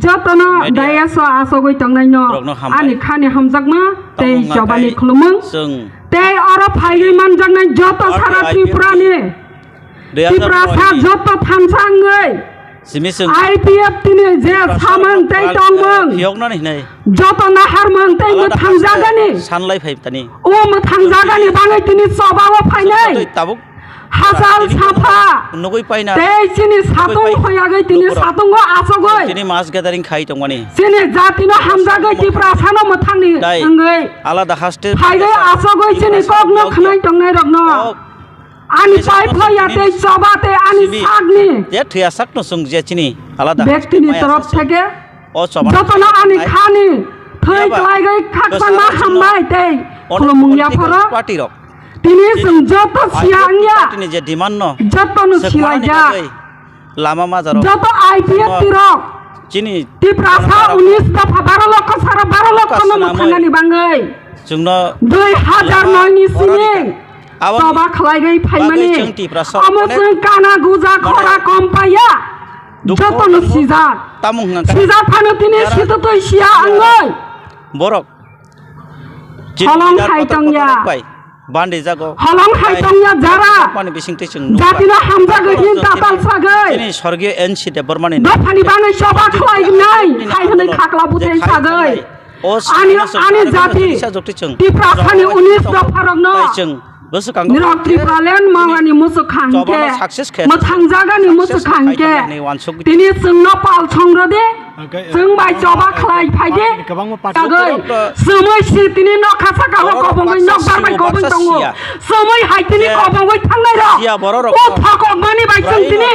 jatana daya so asogoi tangnai no ani khani hamjakma tei jobani khulumung tei aro phaigui manjaknai joto sara tripura ni tripura sa joto thamsangai IPF tini je samang tei tongmung joto nahar mung tei mo thangjagani sanlai phai tani o mo thangjagani bangai tini sobawo phainai হাজাল ছাফা নগৈ পাইনা তেই চিনি সাতং হয়াগৈ তিনি সাতংগো আসগৈ তিনি মাছ gathering খাই তংমানি চিনি জাতিনো হামজাগৈ টিপ্রা সানো মথাংনি अंगै আলাদা হাস্তে ফাইগৈ আসগৈ চিনি কগনো খনাই তংনাই রগনো আনি পাই ফয়াতে সবাতে আনি সাগনি যে থিয়া সাকনো সং যে চিনি আলাদা ব্যক্তিনি তরফ থেকে ও সবা যতনা আনি খানি থৈ তলাইগৈ খাকসাংমা হামবাই তেই খুলুমুংয়া ফর পার্টি রক তিনি joto siangnya ini jadi mana joto nu silaja lama mazaro joto IPF tirok cini di prasa 19 dafa 12 লক্ষ সারা 12 লক্ষ no thangani bangai jungno 2009 ni sini soba khlaigai phaimani amosung kana guja khora kompaya joto nu sija tamung sija phano tini situ toi sia angai borok halong haitangya Bandi jago halong haitongnya jara pani bising tising jatina hamjagoi hin tatal sagoi ini sorge NC de bermani dofani bangai soba khlaignai haihonai khakla butai sagoi ani jati tipra phani 19 dofarogno Nirok Tripalen mawani musuk khangke mathang jagani musuk khangke tini sungno pal songrode sung bai joba khlai phaide agoi sumoi si tini nok khasa ka kobongoi nok barbai kobong tongo sumoi hai tini kobongoi thangnai ro o thakok mani bai sung tini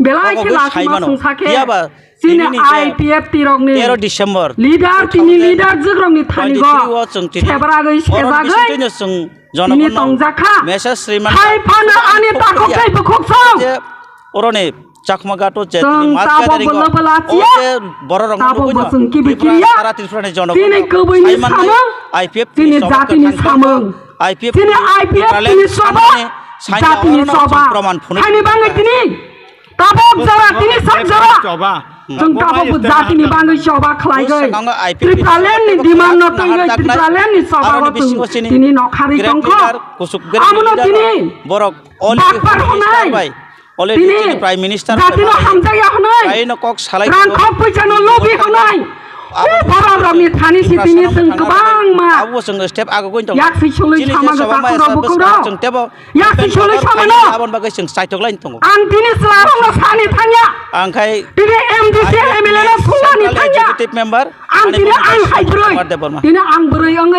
belai ke lasma sungsake sini IPF tirogni 13 Desember leader tini leader jigrongni thani go sebragoi sejagoi tini tongjakha message Sriman hai phana ani takok kai bukhok song orone chakmagato je tini mas gathering o boro rong bosung kibikiriya sara tirfrane jono tini kubuni samang IPF tini zatini samang IPF tini IPF tini soba zatini soba hani bangai tini tabok jara tini sangjara jeng tabok zatini bangai soba khlaigai Tripalen ni demand no tongai Tripalen ni soba go tini nokhari tongkho amono tini borok bakbar honai already prime minister zatino hamjaya honai aino kok salai rangkhok paisano lobi honai boro rami thani sitini sung kabang ma abu sung step ago goin tong yak sichului samaga takura bukura sung tebo yak sichului samano abon bagai sung saitok lain tong ang tini selarong no sani thanya ang kai tini MDC MLA no sungani thanya executive member ang tini ang hai broi tini ang broi ang